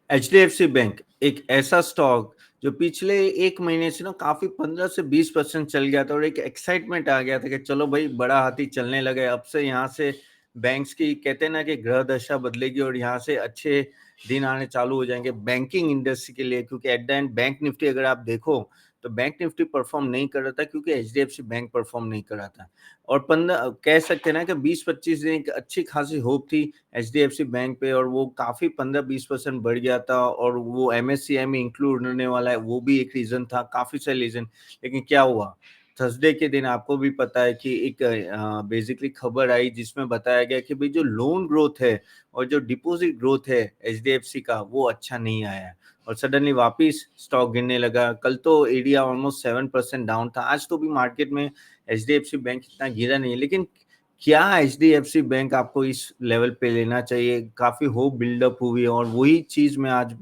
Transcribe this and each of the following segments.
HDFC bank एक ऐसा stock जो पिछले 1 महीने से ना काफ़ी 15 से 20% चल गया था और एक एक्साइटमेंट आ गया था कि चलो भाई बड़ा हाथी चलने लगा है। अब से यहाँ से बैंक्स की कहते हैं ना कि ग्रह दशा बदलेगी और यहाँ से अच्छे दिन आने चालू हो जाएँगे बैंकिंग इंडस्ट्री के लिए, क्योंकि eight the and bank Nifty अगर आप देखो तो बैंक निफ्टी परफ़ॉर्म नहीं कर रहा था क्योंकि एचडीएफसी बैंक परफ़ॉर्म नहीं कर रहा था। और 15 कह सकते हैं ना कि 20-25 दिन एक अच्छी खासी होप थी एचडीएफसी बैंक पे और वो काफ़ी 15-20% बढ़ गया था और वो एमएससीआई में इंक्लूड होने वाला है, वो भी एक रीज़न था, काफ़ी सारे रीज़न। लेकिन क्या हुआ? थर्सडे के दिन आपको भी पता है कि एक बेसिकली खबर आई जिसमें बताया गया कि भई जो लोन ग्रोथ है और जो डिपॉज़िट ग्रोथ है एचडीएफसी का, वो अच्छा नहीं आया है और सडनली वापिस स्टॉक गिरने लगा। कल तो एडीआर ऑलमोस्ट 7% डाउन था। आज तो भी मार्केट में एचडीएफसी बैंक इतना गिरा नहीं है, लेकिन क्या एचडीएफसी बैंक आपको इस लेवल पे लेना चाहिए? काफ़ी होप बिल्डअप हुई है और वही चीज़ मैं आज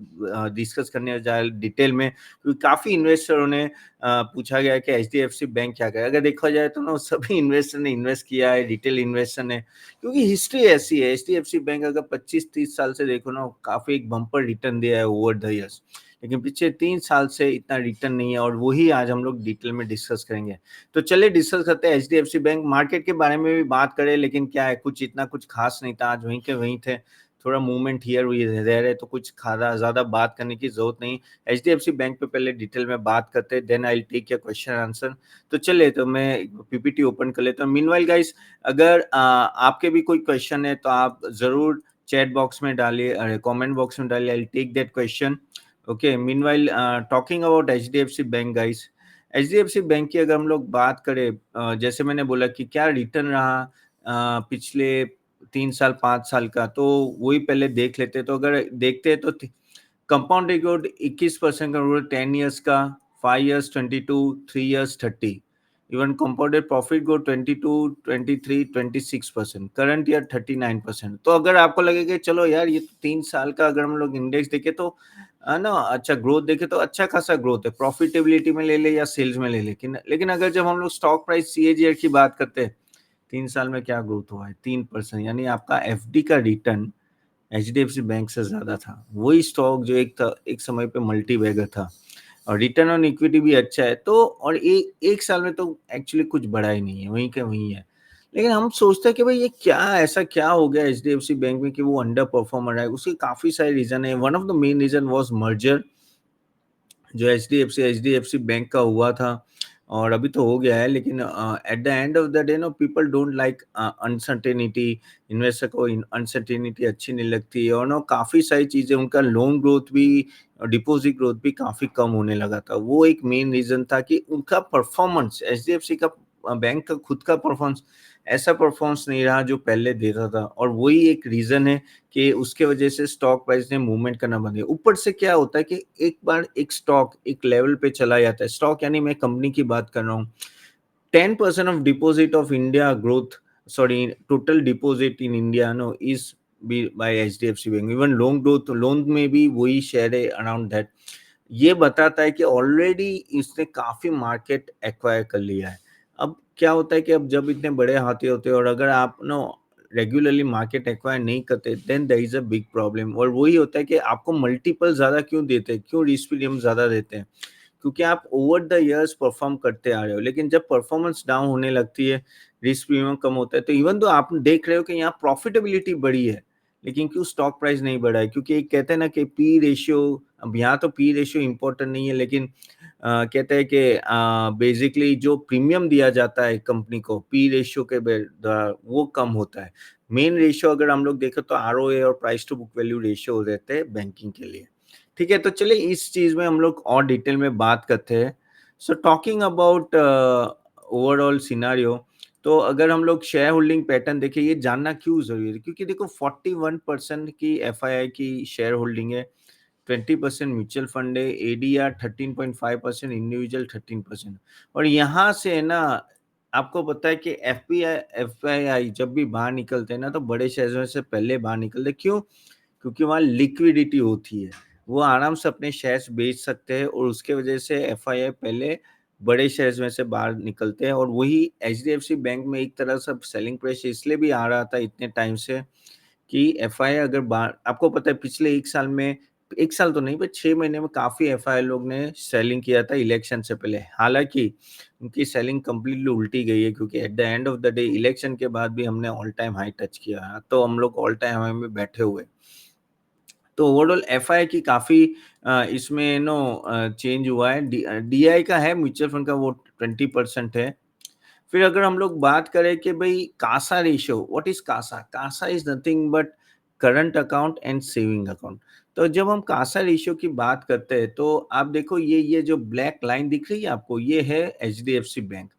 डिस्कस करने जा डिटेल में, क्योंकि काफ़ी इन्वेस्टरों ने पूछा गया है कि एचडीएफसी बैंक क्या करे? अगर देखा जाए तो ना सभी इन्वेस्टर ने इन्वेस्ट किया है, रिटेल इन्वेस्टर ने, क्योंकि हिस्ट्री ऐसी है। एचडीएफसी बैंक अगर 25-30 साल से देखो ना, काफ़ी एक बम्पर रिटर्न दिया है ओवर द ईयर्स। लेकिन पिछले 3 साल से इतना रिटर्न नहीं है और वही आज हम लोग डिटेल में डिस्कस करेंगे। तो चलिए डिस्कस करते हैं एचडीएफसी बैंक मार्केट के बारे में भी बात करें, लेकिन क्या है कुछ इतना कुछ खास नहीं था, आज वहीं के वहीं थे। थोड़ा मूवमेंट हियर हुई रह रहे तो कुछ खादा ज़्यादा बात करने की ज़रूरत नहीं। एचडीएफसी बैंक पे पहले डिटेल में बात करते हैं, then I will take your question answer. तो चलिए तो मैं पीपीटी ओपन कर लेता हूँ। मीनवाइल गाइस, अगर आपके भी कोई क्वेश्चन है तो आप ज़रूर चैट बॉक्स में डालिए, कमेंट बॉक्स में डालिए, I will take that question. Okay, meanwhile talking about HDFC bank guys, HDFC bank की अगर हम लोग बात करें, जैसे मैंने बोला कि क्या रिटर्न रहा पिछले 3 साल 5 साल का, तो वही पहले देख लेते हैं। तो अगर देखते हैं तो कंपाउंड रिकॉर्ड 21% का, 10 इयर्स का, 5 years 22, 3 years 30। Even compounded profit growth 22, 23, 26%, current year 39%। तो अगर आपको लगे कि चलो यार ये तो 3 साल का अगर हम लोग इंडेक्स देखें तो ना अच्छा ग्रोथ देखें तो अच्छा खासा ग्रोथ है, प्रॉफिटेबिलिटी में ले ले या सेल्स में ले लेकिन अगर जब हम लोग स्टॉक प्राइस सीएजीआर की बात करते हैं, 3 साल में क्या ग्रोथ हुआ है? 3%, यानी आपका एफडी का रिटर्न एचडीएफसी बैंक से ज़्यादा था। वही स्टॉक जो एक समय पे मल्टी बैगर था और रिटर्न ऑन इक्विटी भी अच्छा है। तो और एक साल में तो एक्चुअली कुछ बढ़ा ही नहीं है, वहीं का वहीं है। लेकिन हम सोचते हैं कि भाई ये क्या ऐसा क्या हो गया एचडीएफसी बैंक में कि वो अंडर परफॉर्मर है? उसके काफ़ी सारे रीज़न है। One of the main reason was merger, जो एचडीएफसी बैंक का हुआ था और अभी तो हो गया है, लेकिन eight the end of the day know people don't like uncertainty. Investor को अनसर्टेनिटी अच्छी नहीं लगती है और नो काफ़ी सारी चीज़ें, उनका लोन ग्रोथ भी, डिपॉजिट ग्रोथ भी काफ़ी कम होने लगा था। वो एक मेन रीज़न था कि उनका परफॉर्मेंस, एचडीएफसी का बैंक का खुद का परफॉर्मेंस ऐसा परफॉर्मेंस नहीं रहा जो पहले देता था और वही एक रीज़न है कि उसके वजह से स्टॉक प्राइस ने मूवमेंट करना बंद किया। ऊपर से क्या होता है कि एक बार एक स्टॉक एक लेवल पे चला जाता है, स्टॉक यानी मैं कंपनी की बात कर रहा हूँ। 10% of deposit of India growth, sorry total deposit in India no is be by HDFC bank. Even loan growth, loan में भी वही शेयर है अराउंड दैट। ये बताता है कि ऑलरेडी इसने काफ़ी मार्केट एक्वायर कर लिया है। अब क्या होता है कि अब जब इतने बड़े हाथी होते हैं और अगर आप ना रेगुलरली मार्केट एक्वायर नहीं करते, then there is a big problem. और वही होता है कि आपको मल्टीपल ज़्यादा क्यों देते हैं, क्यों रिस्क प्रीमियम ज़्यादा देते हैं? क्योंकि आप ओवर द इयर्स परफॉर्म करते आ रहे हो, लेकिन जब परफॉर्मेंस डाउन होने लगती है, रिस्क प्रीमियम कम होता है, तो इवन तो आप देख रहे हो कि यहाँ प्रॉफिटेबिलिटी बढ़ी है, लेकिन क्यों स्टॉक प्राइस नहीं बढ़ा है? क्योंकि एक कहते हैं ना कि पी रेशियो, अब यहाँ तो पी रेशियो इंपॉर्टेंट नहीं है, लेकिन कहते हैं कि बेसिकली जो प्रीमियम दिया जाता है कंपनी को पी रेशियो के द्वारा वो कम होता है। मेन रेशियो अगर हम लोग देखें तो आरओए और price to book value ratio रहते हैं बैंकिंग के लिए। ठीक है, तो चलिए इस चीज़ में हम लोग और डिटेल में बात करते हैं। So talking about overall scenario, तो अगर हम लोग शेयर होल्डिंग पैटर्न देखें, ये जानना क्यों ज़रूरी है? क्योंकि देखो 41% की एफआईआई की शेयर होल्डिंग है, 20% म्यूचुअल फंड है, एडीआर 13.5%, इंडिविजुअल 13%। और यहाँ से है ना, आपको पता है कि एफआईआई जब भी बाहर निकलते हैं ना, तो बड़े शेयर्स में से पहले बाहर निकलते हैं। क्यों? क्योंकि वहाँ लिक्विडिटी होती है। वो आराम से अपने शेयर्स बेच सकते हैं और उसके वजह से एफआईआई पहले बड़े शेयर्स में से बाहर निकलते हैं। और वही एचडीएफसी बैंक में एक तरह से सेलिंग प्रेशर इसलिए भी आ रहा था इतने टाइम से कि एफआईआई अगर बाहर, आपको पता है पिछले 1 साल में 1 साल तो नहीं, पर 6 महीने में काफ़ी एफआई लोग ने सेलिंग किया था इलेक्शन से पहले। हालाँकि उनकी सेलिंग कंप्लीटली उल्टी गई है, क्योंकि eight the end of the day election के बाद भी हमने ऑल टाइम हाई टच किया, तो हम लोग ऑल टाइम हाई में बैठे हुए। तो ओवरऑल एफआई की काफ़ी इसमें चेंज हुआ है। डीआई का है, म्यूचुअल फंड का, वो 20% है। फिर अगर हम लोग बात करें कि भई CASA ratio, what is CASA? CASA is nothing but current account and saving account. तो जब हम कासा रेशियो की बात करते हैं, तो आप देखो ये जो ब्लैक लाइन दिख रही है आपको, ये है एचडीएफसी बैंक।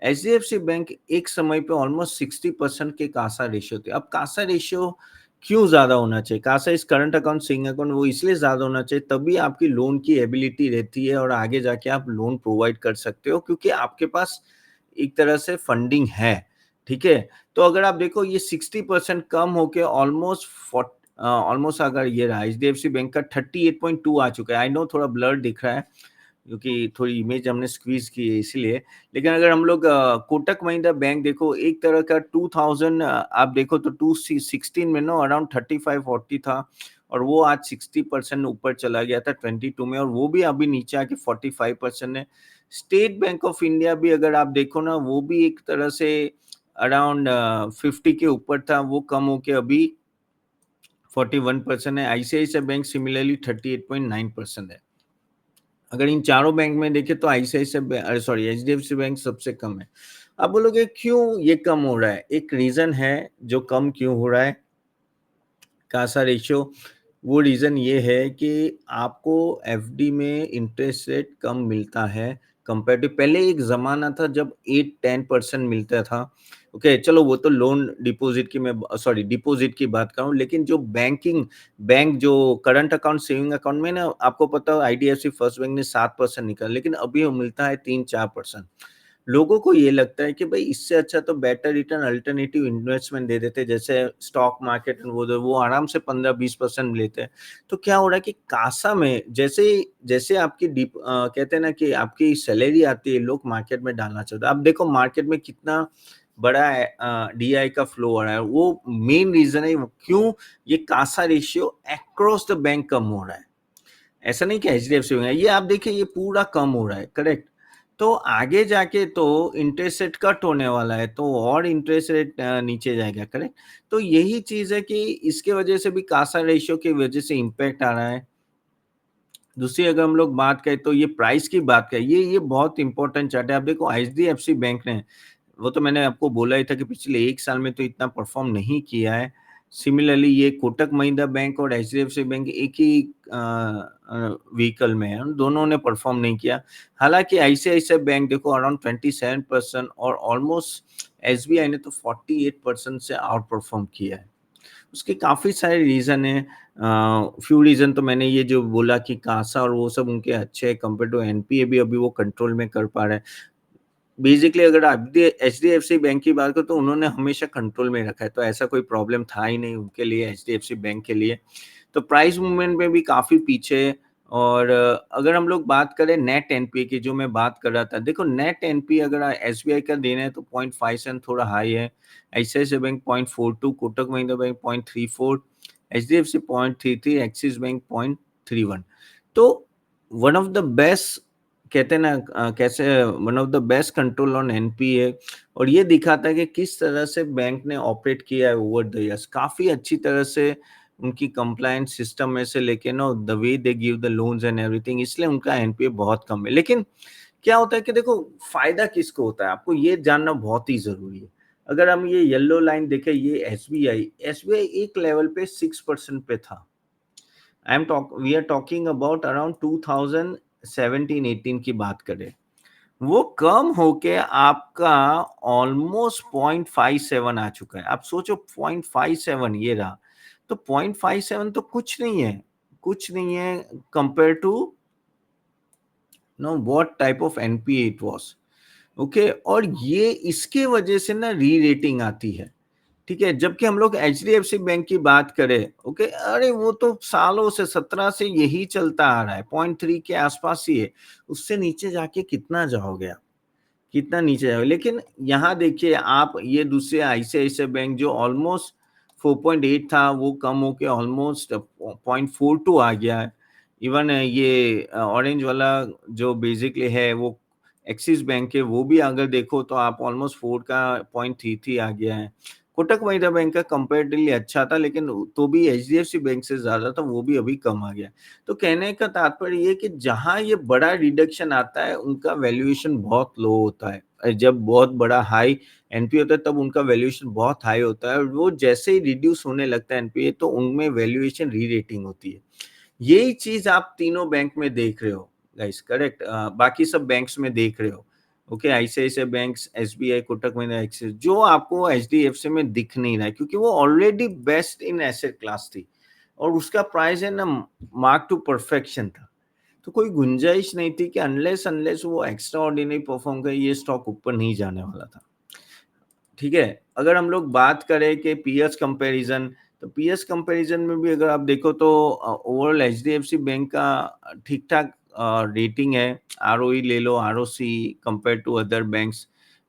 एचडीएफसी बैंक एक समय पे ऑलमोस्ट 60% के कासा रेशियो थे। अब कासा रेशियो क्यों ज़्यादा होना चाहिए? CASA is current account, saving account, वो इसलिए ज़्यादा होना चाहिए, तभी आपकी लोन की एबिलिटी रहती है और आगे जाके आप लोन प्रोवाइड कर सकते हो, क्योंकि आपके पास एक तरह से फंडिंग है, ठीक है? तो अगर आप देखो, ये 60% कम होके ऑलमोस्ट अगर ये रहा, एचडीएफसी बैंक का 38.2 आ चुका है। आई नो थोड़ा ब्लर दिख रहा है, क्योंकि थोड़ी इमेज हमने स्क्वीज़ की है इसीलिए। लेकिन अगर हम लोग कोटक महिंद्रा बैंक देखो, एक तरह का 2000 आप देखो तो 2016 में अराउंड 35-40 था, और वो आज 60% ऊपर चला गया था 22 में, और वो भी अभी नीचे आके 45% है। स्टेट बैंक ऑफ इंडिया भी अगर आप देखो ना, वो भी एक तरह से अराउंड 50 के ऊपर था, वो कम होके अभी 41% है। आईसीआईसीआई बैंक सिमिलरली 38.9% है। अगर इन चारों बैंक में देखें तो एचडीएफसी बैंक सबसे कम है। आप बोलोगे क्यों ये कम हो रहा है? एक रीज़न है जो कम क्यों हो रहा है कासा रेशियो, वो रीज़न ये है कि आपको एफडी में इंटरेस्ट रेट कम मिलता है कंपेयर टू पहले। एक ज़माना था जब 8-10% मिलता था। ओके, चलो वो तो लोन डिपॉज़िट की मैं डिपॉज़िट की बात कर रहा हूँ, लेकिन जो बैंक जो करंट अकाउंट, सेविंग अकाउंट में ना, आपको पता हो आईडीएफसी फर्स्ट बैंक ने 7% निकाला, लेकिन अभी वो मिलता है 3-4%। लोगों को ये लगता है कि भाई इससे अच्छा तो बेटर रिटर्न अल्टरनेटिव इन्वेस्टमेंट दे देते, जैसे स्टॉक मार्केट, वो आराम से 15-20% लेते हैं। तो क्या हो रहा है कि कासा में जैसे जैसे आपकी कहते हैं ना कि आपकी सैलरी आती है, लोग मार्केट में डालना चाहते हैं। आप देखो मार्केट में कितना बड़ा डीआई का फ्लो हो रहा है, वो मेन रीजन है क्यों ये CASA ratio across the bank कम हो रहा है। ऐसा नहीं कि एचडीएफसी में है, ये आप देखिए ये पूरा कम हो रहा है, करेक्ट। तो आगे जाके तो इंटरेस्ट रेट कट होने वाला है, तो और इंटरेस्ट रेट नीचे जाएगा, करेक्ट। तो यही चीज है कि इसके वजह से भी कासा रेशियो की वजह से इम्पैक्ट आ रहा है। दूसरी अगर हम लोग बात करें तो ये प्राइस की बात करें, ये बहुत इंपॉर्टेंट चार्ट है। आप देखो एचडीएफसी बैंक ने, वो तो मैंने आपको बोला ही था कि पिछले 1 साल में तो इतना परफ़ॉर्म नहीं किया है। सिमिलरली ये कोटक महिंद्रा बैंक और एचडीएफसी बैंक एक ही व्हीकल में है, दोनों ने परफ़ॉर्म नहीं किया। हालाँकि आईसीआईसीआई बैंक देखो अराउंड 27% और ऑलमोस्ट एसबीआई ने तो 48% से आउट परफ़ॉर्म किया है। उसके काफ़ी सारे रीज़न हैं। फ्यू रीज़न तो मैंने ये जो बोला कि कासा और वो सब उनके अच्छे हैं, कंपेयर टू एनपीए भी अभी वो कंट्रोल में कर पा रहे हैं। बेसिकली अगर आप एचडीएफसी बैंक की बात करो तो उन्होंने हमेशा कंट्रोल में रखा है, तो ऐसा कोई प्रॉब्लम था ही नहीं उनके लिए, एचडीएफसी बैंक के लिए। तो प्राइस मूवमेंट में भी काफ़ी पीछे है। और अगर हम लोग बात करें नेट एनपीए की, जो मैं बात कर रहा था, देखो नेट एनपीए अगर एसबीआई का देना है तो 0.57 थोड़ा हाई है, ICICI bank 0.42, Kotak Mahindra bank 0.34, HDFC 0.33, axis bank 0.31। तो वन ऑफ द बेस्ट, कहते हैं ना कैसे one of the best control on NPA, और ये दिखाता है कि किस तरह से बैंक ने ऑपरेट किया है ओवर द इयर्स। काफ़ी अच्छी तरह से उनकी कंप्लायंस सिस्टम में से लेके the way they give the loans and everything, इसलिए उनका एनपीए बहुत कम है। लेकिन क्या होता है कि देखो फ़ायदा किसको होता है, आपको ये जानना बहुत ही ज़रूरी है। अगर हम ये येलो लाइन देखें, ये एसबीआई एक लेवल पे 6% पे था। We are talking about around 2017-18 की बात करें, वो कम होके आपका ऑलमोस्ट 0.57 आ चुका है। आप सोचो 0.57 ये रहा, तो 0.57 तो कुछ नहीं है compare to know what type of NPA it was. Okay, और ये इसके वजह से ना री रेटिंग आती है, ठीक है। जबकि हम लोग एचडीएफसी बैंक की बात करें, ओके, अरे वो तो सालों से 17 से यही चलता आ रहा है, 0.3 के आसपास ही है। उससे नीचे जाके कितना जाओगे आप, कितना नीचे जाओगे। लेकिन यहाँ देखिए आप, ये दूसरे आईसीआईसीआई बैंक जो ऑलमोस्ट 4.8 था, वो कम होके ऑलमोस्ट 0.42 आ गया है। इवन ये ऑरेंज वाला जो बेसिकली है वो एक्सिस बैंक है, वो भी अगर देखो तो आप ऑलमोस्ट 4 का 0.33 आ गया है। कोटक महिंद्रा बैंक का कंपैरेटिवली अच्छा था, लेकिन तो भी एचडीएफसी बैंक से ज़्यादा था, वो भी अभी कम आ गया। तो कहने का तात्पर्य ये कि जहाँ ये बड़ा रिडक्शन आता है, उनका वैल्यूएशन बहुत लो होता है। जब बहुत बड़ा हाई एनपीए होता है, तब उनका वैल्यूएशन बहुत हाई होता है, और वो जैसे ही रिड्यूस होने लगता है एनपीए, तो उनमें वैल्यूएशन री-रेटिंग होती है। यही चीज़ आप तीनों बैंक में देख रहे हो गाइस, करेक्ट? बाकी सब बैंक्स में देख रहे हो। Okay, ICICI banks, SBI, Kotak Mahindra, axis, जो आपको एचडीएफसी में दिख नहीं रहा है, क्योंकि वो already best in asset class थी और उसका प्राइस है ना मार्क टू परफेक्शन था। तो कोई गुंजाइश नहीं थी कि अनलेस अनलेस वो एक्स्ट्रा ऑर्डिनरी परफॉर्म करे, ये स्टॉक ऊपर नहीं जाने वाला था। ठीक है, अगर हम लोग बात करें कि पीएस कंपैरिजन, तो पीएस कंपैरिजन में भी अगर आप देखो तो ओवरऑल एचडीएफसी बैंक का ठीक ठाक रेटिंग है। आरओई ले लो, ROC compare to other banks.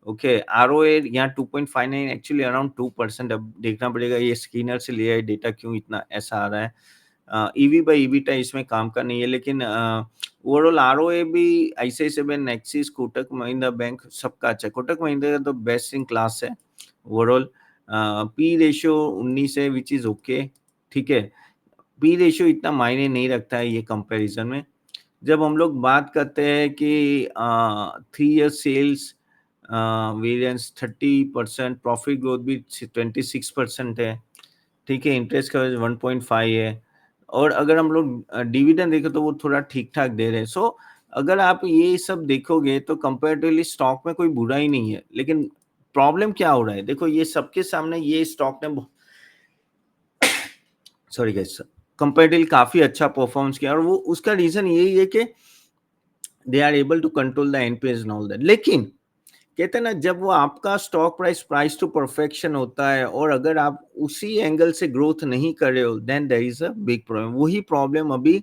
Okay, ROA यहाँ 2.59, एक्चुअली अराउंड 2%। अब देखना पड़ेगा ये स्किनर से लिया है डेटा, क्यों इतना ऐसा आ रहा है। ईवी बाय ईबिटा इसमें काम का नहीं है, लेकिन ओवरऑल आरओए भी ICICI bank, axis, Kotak Mahindra bank सबका अच्छा है। कोटक महिंद्रा का तो बेस्ट इन क्लास है ओवरऑल। पी रेशियो 19 है, विच इज ओके। ठीक है, पी रेशियो इतना मायने नहीं रखता है ये कंपैरिजन में। जब हम लोग बात करते हैं कि 3 year sales variance 30%, profit growth भी 26% है। ठीक है, इंटरेस्ट कवरेज 1.5 है, और अगर हम लोग डिविडेंड देखें तो वो थोड़ा ठीक-ठाक दे रहे हैं। सो अगर आप ये सब देखोगे तो कंपैरेटिवली स्टॉक में कोई बुरा ही नहीं है, लेकिन प्रॉब्लम क्या हो रहा है? देखो, ये सबके सामने ये स्टॉक ने सॉरी गाइस, कंपैरेटिवली काफ़ी अच्छा परफॉर्मेंस किया, और वो उसका रीज़न यही है कि they are able to control the NPS and all that. लेकिन कहते हैं ना, जब वो आपका स्टॉक प्राइस टू परफेक्शन होता है, और अगर आप उसी एंगल से ग्रोथ नहीं कर रहे हो, then there is a big problem. वही प्रॉब्लम अभी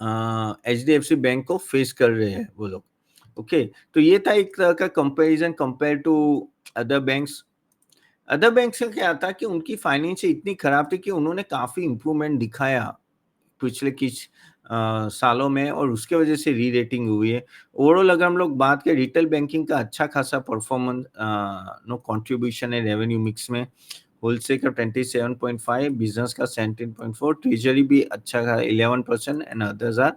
एचडीएफसी बैंक को फेस कर रहे हैं वो लोग। ओके, तो ये था एक तरह का comparison compare to other banks. Other banks का क्या था कि उनकी फाइनेंशियल इतनी खराब थी कि उन्होंने काफी इंप्रूवमेंट दिखाया पिछले कुछ सालों में, और उसके वजह से री रेटिंग हुई है। ओवरऑल अगर हम लोग बात करें, रिटेल बैंकिंग का अच्छा खासा परफॉर्मेंस नो कंट्रीब्यूशन है रेवेन्यू मिक्स में। होलसेल का 27.5, बिजनेस का 17.4, ट्रेजरी भी अच्छा था 11%, and others are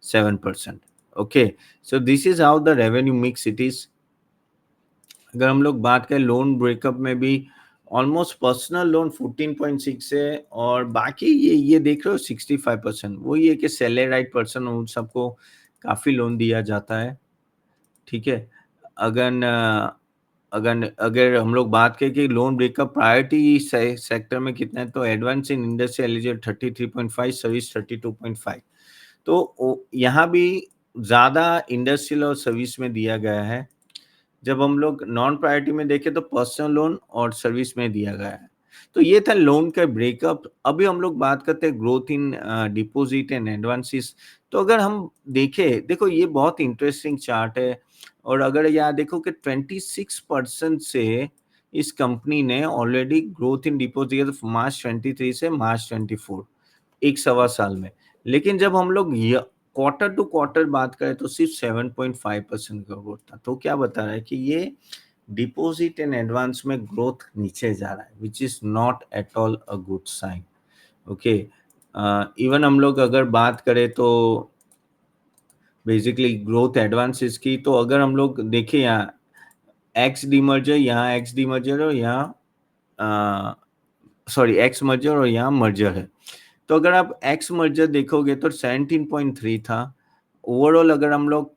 7%। Okay, so this is how the revenue mix it is. अगर हम लोग बात करें लोन ब्रेकअप में भी, ऑलमोस्ट पर्सनल लोन 14.6 है, और बाकी ये देख रहे हो 65%। वही है कि सैलराइड पर्सन उन सबको काफ़ी लोन दिया जाता है। ठीक है, अगर अगर अगर हम लोग बात करें कि लोन ब्रेकअप प्रायोरिटी सेक्टर में कितना है, तो advance in industry eligible 33.5, service 32.5। तो यहाँ भी ज़्यादा इंडस्ट्रियल और सर्विस में दिया गया है। जब हम लोग नॉन प्रायोरिटी में देखें तो पर्सनल लोन और सर्विस में दिया गया है। तो ये था लोन का ब्रेकअप। अभी हम लोग बात करते हैं growth in deposit and advances. तो अगर हम देखें, देखो ये बहुत इंटरेस्टिंग चार्ट है, और अगर यहाँ देखो कि 26% से इस कंपनी ने ऑलरेडी ग्रोथ इन डिपॉजिट मार्च 23 से मार्च 24, एक सवा साल में। लेकिन जब हम लोग क्वार्टर टू क्वार्टर बात करें तो सिर्फ 7.5% का ग्रोथ था। तो क्या बता रहा है कि ये डिपॉजिट एंड एडवांस में ग्रोथ नीचे जा रहा है, which is not at all a good sign. Okay, even हम लोग अगर बात करें तो बेसिकली ग्रोथ एडवांसेस की, तो अगर हम लोग देखें यहाँ एक्स डीमर्जर, यहाँ एक्स डीमर्जर, और यहाँ सॉरी एक्स मर्जर, और यहाँ मर्जर है। तो अगर आप एक्स मर्जर देखोगे तो 17.3 था। ओवरऑल अगर हम लोग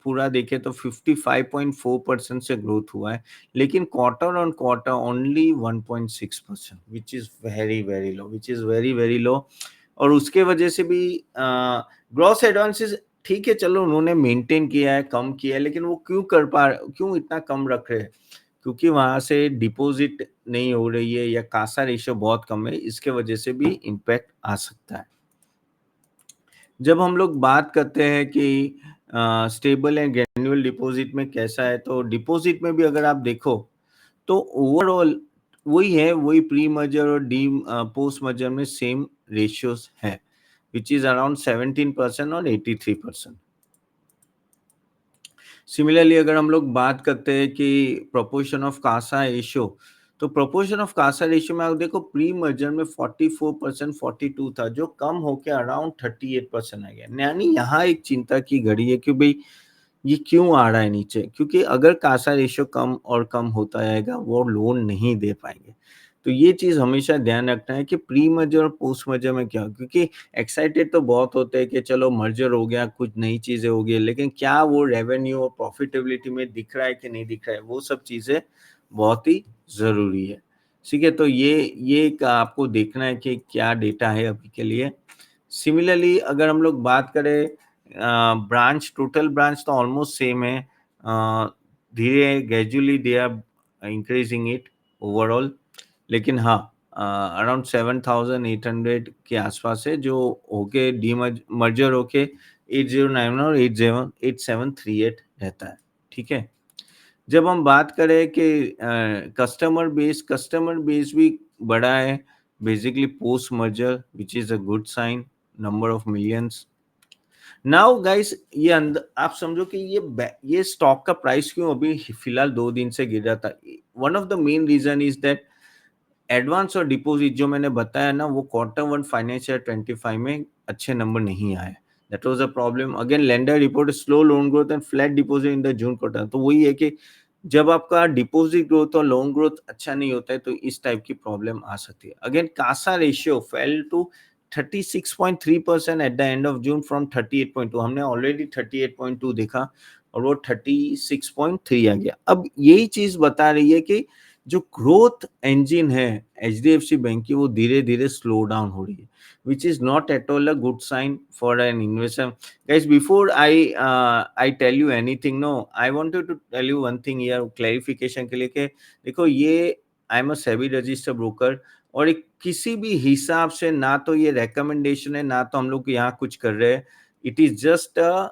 पूरा देखें तो 55.4% से ग्रोथ हुआ है, लेकिन quarter on quarter only 1.6%, which is very very low, which is very very low. और उसके वजह से भी ग्रॉस एडवांसेस ठीक है, चलो उन्होंने मेंटेन किया है, कम किया है, लेकिन वो क्यों इतना कम रख रहे हैं? क्योंकि वहां से डिपॉजिट नहीं हो रही है, या कासा रेशियो बहुत कम है, इसके वजह से भी इम्पैक्ट आ सकता है। जब हम लोग बात करते हैं कि स्टेबल एंड ग्रेन्युअल डिपॉजिट में कैसा है, तो डिपॉजिट में भी अगर आप देखो तो ओवरऑल वही है, वही प्री मर्जर और डी पोस्ट मर्जर में सेम रेशियोज है, विच इज अराउंड 17% और 83%। सिमिलरली अगर हम लोग बात करते हैं कि प्रोपोर्शन ऑफ कासा रेशियो, तो प्रोपोर्शन ऑफ कासा रेशियो में आप देखो प्री मर्जर में 44% 42 था, जो कम होकर अराउंड 38% आ गया। यानी यहाँ एक चिंता की घड़ी है कि भाई ये क्यों आ रहा है नीचे, क्योंकि अगर कासा रेशियो कम और कम होता जाएगा वो लोन नहीं दे पाएंगे। तो ये चीज हमेशा ध्यान रखना है कि प्री मर्जर और पोस्ट मर्जर में क्या, क्योंकि एक्साइटेड तो बहुत होते हैं कि चलो मर्जर हो गया, कुछ नई चीजें हो गई, लेकिन क्या वो रेवेन्यू और प्रॉफिटेबिलिटी में दिख रहा है कि नहीं दिख रहा है, वो सब चीजें बहुत ही जरूरी है। ठीक है, तो ये एक आपको देखना है कि क्या डेटा है अभी के लिए। सिमिलरली अगर हम लोग बात करें ब्रांच, टोटल ब्रांच तो ऑलमोस्ट सेम है, धीरे gradually they are increasing it overall, लेकिन हाँ अराउंड 7,800 के आसपास है जो होके डी मर्जर होके 8091 और 8738 रहता है। ठीक है, जब हम बात करें कि कस्टमर बेस भी बड़ा है basically post merger, which is a good sign, number of millions. Now guys ये आप समझो कि ये स्टॉक का प्राइस क्यों अभी फिलहाल 2 दिन से गिर रहा था। One of the main reason is that advance और डिपॉजिट जो मैंने बताया ना, वो Q1 फाइनेंशियल 25 में अच्छे नंबर नहीं आए। That was a problem. Again lender report slow loan growth and flat deposit in the June quarter. तो वही है कि जब आपका डिपॉजिट ग्रोथ और लोन ग्रोथ अच्छा नहीं होता है तो इस टाइप की प्रॉब्लम आ सकती है। Again CASA ratio fell to 36.3% at the end of June from 38.2। हमने ऑलरेडी 38.2 देखा और वो 36.3 आ गया। अब यही चीज बता रही है कि जो ग्रोथ इंजन है एचडीएफसी बैंक की वो धीरे धीरे स्लो डाउन हो रही है, which is not at all a good sign for an investor. Guys before I tell you anything, no I wanted to tell you one thing यार, clarification के लिए कि देखो ये I am a SEBI registered broker और एक किसी भी हिसाब से ना तो ये रिकमेंडेशन है ना तो हम लोग यहाँ कुछ कर रहे हैं। It is just a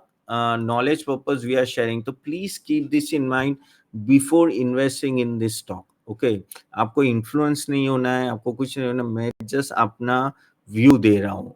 knowledge purpose we are sharing, तो please keep this in mind before investing in this stock. Okay, आपको इन्फ्लुएंस नहीं होना है, आपको कुछ नहीं होना, मैं जस्ट अपना व्यू दे रहा हूँ।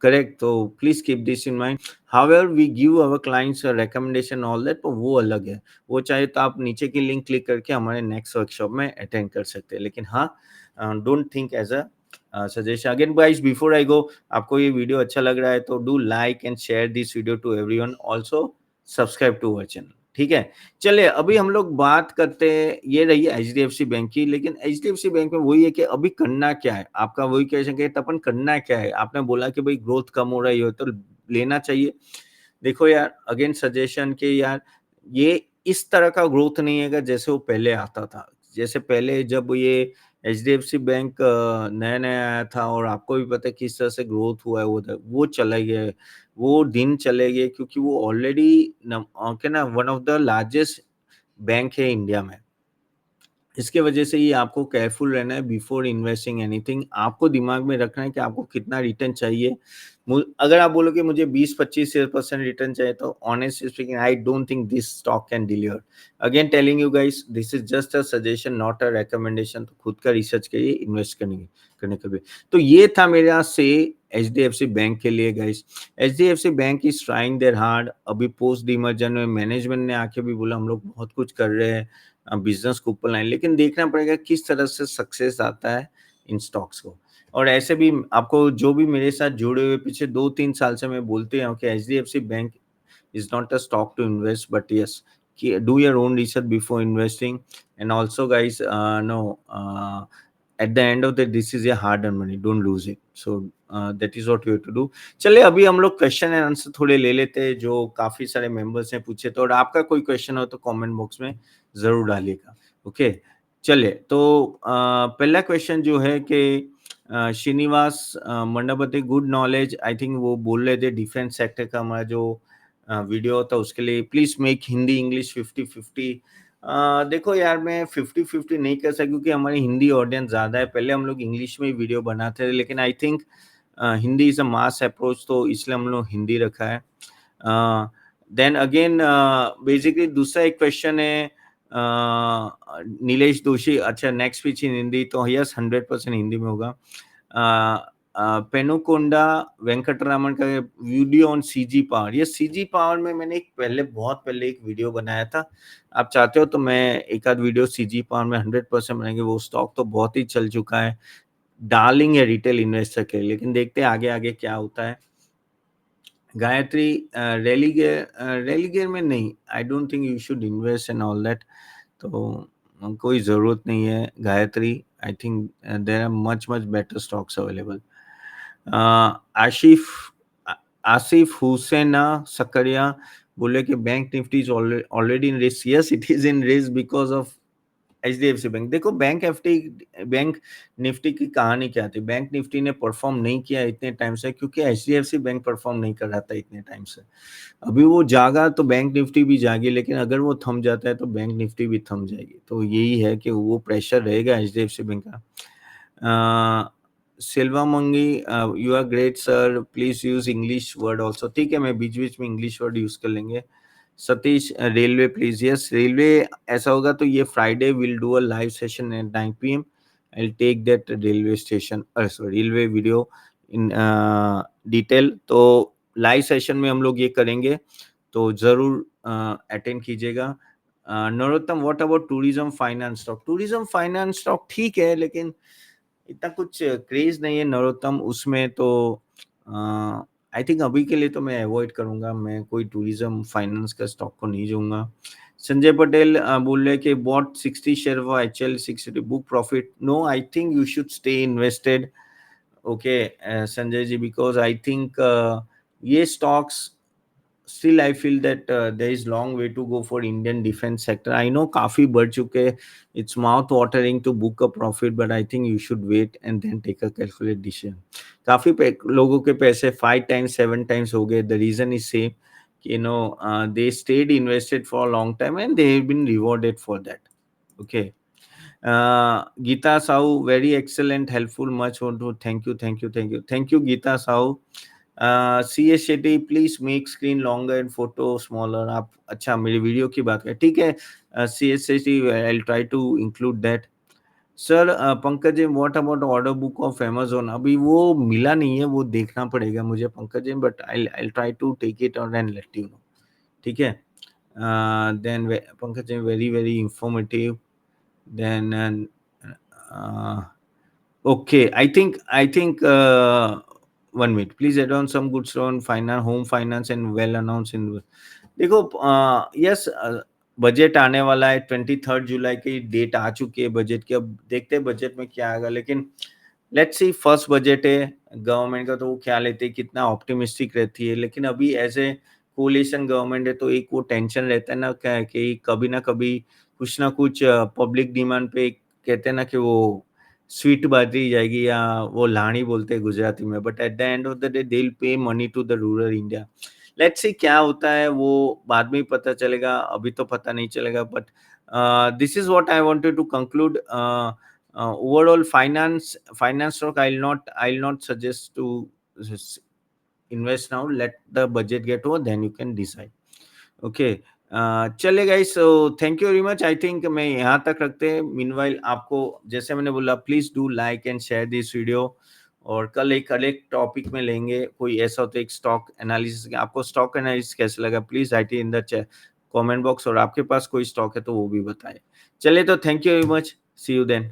करेक्ट, तो please keep this in mind. However we give our clients recommendation all that, तो वो अलग है। वो चाहे तो आप नीचे की लिंक क्लिक करके हमारे नेक्स्ट वर्कशॉप में अटेंड कर सकते हैं, लेकिन हाँ don't think as a suggestion. Again guys before I go, आपको ये वीडियो अच्छा लग रहा है तो do like and share this video to everyone, also subscribe to our channel. ठीक है, चलिए अभी हम लोग बात करते हैं, ये रही एचडीएफसी बैंक की, लेकिन एचडीएफसी बैंक में वही है कि अभी करना क्या है आपका, वही क्वेश्चन कि तपन करना क्या है। आपने बोला कि भाई ग्रोथ कम हो रही हो तो लेना चाहिए। देखो यार अगेन सजेशन के यार, ये इस तरह का ग्रोथ नहीं है जैसे वो पहले आता था। जैसे पहले जब ये एचडीएफसी बैंक नया नया आया था और आपको भी पता है किस तरह से ग्रोथ हुआ है, वो चला गया है, वो दिन चले गए, क्योंकि वो ऑलरेडी क्या ना one of the largest bank है इंडिया में। इसके वजह से ये आपको केयरफुल रहना है बिफोर इन्वेस्टिंग एनीथिंग। आपको दिमाग में रखना है कि आपको कितना रिटर्न चाहिए। अगर आप बोलोगे मुझे 20-25% रिटर्न चाहिए तो honestly speaking I don't think this stock can deliver. Again telling you guys this is just a suggestion not a recommendation. तो खुद का रिसर्च करिए इन्वेस्ट करने के लिए। तो ये था मेरा से एचडीएफसी बैंक के लिए guys. HDFC bank is trying there hard. अभी पोस्ट डिमर्जर में मैनेजमेंट ने आके भी बोला हम लोग बहुत कुछ कर रहे हैं बिजनेस को ऊपर लाएं, लेकिन देखना पड़ेगा किस तरह से सक्सेस आता है इन स्टॉक्स को। और ऐसे भी आपको जो भी मेरे साथ जुड़े हुए पिछले 2-3 साल से मैं बोलते हैं कि HDFC bank is not a stock to invest, but yes, do your own research before investing. And also guys, no at the end of the this is a hard earned money, don't lose it. So that is what you have to do. चलिए अभी हम लोग question and answer थोड़े ले लेते हैं जो काफी सारे मेंबर्स ने पूछे, तो और आपका कोई क्वेश्चन हो तो कमेंट बॉक्स में जरूर डालिएगा। ओके, चलिए तो पहला क्वेश्चन जो है कि Srinivas Mandapati, good knowledge, I think वो बोल रहे थे डिफेंस सेक्टर का हमारा जो वीडियो होता है उसके लिए प्लीज मेक हिंदी इंग्लिश 50-50। देखो यार मैं 50-50 नहीं कर सकता क्योंकि हमारी हिंदी ऑडियंस ज्यादा है। पहले हम लोग इंग्लिश में ही वीडियो बनाते थे, लेकिन I think Hindi is a mass approach, तो इसलिए हम लोग हिंदी रखा है। देन अगेन बेसिकली दूसरा एक क्वेश्चन है नीलेश दोषी, अच्छा नेक्स्ट स्पीच इन हिंदी, तो यस 100% हिंदी में होगा। पेनुकोंडा वेंकटरामन का वीडियो ऑन सीजी पावर, ये सीजी पावर में मैंने एक पहले बहुत पहले एक वीडियो बनाया था। आप चाहते हो तो मैं एक आध वीडियो सीजी पावर में 100% बनाएंगे। वो स्टॉक तो बहुत ही चल चुका है, डार्लिंग है रिटेल इन्वेस्टर के, लेकिन देखते हैं आगे आगे क्या होता है। गायत्री रेलीगेयर में नहीं, I don't think you should invest and all that, तो कोई ज़रूरत नहीं है Gayatri. I think there are much much better stocks available. Ashif Asif Hussain Sakaria बोले कि Bank Nifty is already in risk. Yes it is in risk because of HDFC Bank. देखो Bank Nifty की कहानी क्या थी, बैंक निफ्टी ने परफॉर्म नहीं किया इतने टाइम से क्योंकि एचडीएफसी बैंक परफॉर्म नहीं कर रहा था इतने टाइम से। अभी वो जागा तो बैंक निफ्टी भी जागी, लेकिन अगर वो थम जाता है तो बैंक निफ्टी भी थम जाएगी। तो यही है कि वो प्रेशर रहेगा एचडीएफसी बैंक का। सिल्वा मंगी, you are great sir, please use English word also. ठीक है, मैं बीच बीच में इंग्लिश वर्ड यूज कर लेंगे। Satish, railway please. Yes railway, ऐसा होगा तो ये Friday will do a live session at 9 PM। I take that railway station sorry railway video in detail. तो लाइव सेशन में हम लोग ये करेंगे, तो जरूर अटेंड कीजिएगा। Narottam, what about tourism finance stock? Tourism finance stock ठीक है, लेकिन इतना कुछ क्रेज नहीं है नरोत्तम उसमें, तो आई थिंक अभी के लिए तो मैं अवॉइड करूंगा, मैं कोई टूरिज्म फाइनेंस का स्टॉक को नहीं जाऊंगा। संजय पटेल बोल रहे कि bought 60 share for HL 60 book profit. No, I think you should stay invested. Okay Sanjay ji, because I think ये stocks still I feel that there is long way to go for Indian defense sector. I know काफी बढ़ चुके, it's mouth watering to book a profit, but I think you should wait and then take a calculated decision. काफी लोगों के पैसे 5 times 7 times हो गए। The reason is same, they stayed invested for a long time and they have been rewarded for that. Okay. Geeta Sahu, very excellent, helpful, much want to thank you Geeta Sahu. CS Shetty, please make screen longer and photo smaller. आप अच्छा मेरी video की बात करें, ठीक है CS Shetty, I try to include that. Sir Pankaj ji, what about order book of Amazon? अभी वो मिला नहीं है, वो देखना पड़ेगा मुझे Pankaj ji, but I try to take it और एंड लेट यू नो। ठीक है, then Pankaj ji, very very informative. Then okay, I think 1 minute, please add on some goods on finance, home finance and well announced in। देखो yes budget आने वाला है, 23 जुलाई की date आ चुकी है बजट की। अब देखते हैं बजट में क्या आएगा, लेकिन लेट्स सी, फर्स्ट बजट है गवर्नमेंट का, तो वो क्या लेते हैं, कितना ऑप्टिमिस्टिक रहती है। लेकिन अभी एज ए कोलिशन गवर्नमेंट है, तो एक वो टेंशन रहता है ना क्या, कि कभी ना कभी कुछ ना कुछ पब्लिक डिमांड पे, कहते हैं ना कि वो स्वीट बाजी जाएगी, या वो लाणी बोलते हैं गुजराती में, but at the end of the day they will pay money to the rural India. Let's see क्या होता है, वो बाद में ही पता चलेगा, अभी तो पता नहीं चलेगा। But this is what I wanted to conclude. Overall finance stock, I'll not suggest to invest now. Let the budget get over, then you can decide. Okay. चले guys, so thank you very much. I think मैं यहाँ तक रखते हैं। Meanwhile आपको जैसे मैंने बोला, please do like and share this video, और कल एक टॉपिक में लेंगे कोई ऐसा होता है, एक स्टॉक एनालिसिस। आपको स्टॉक एनालिसिस कैसे लगा, please right in the comment box, और आपके पास कोई स्टॉक है तो वो भी बताएं। चलिए, तो thank you very much, see you then.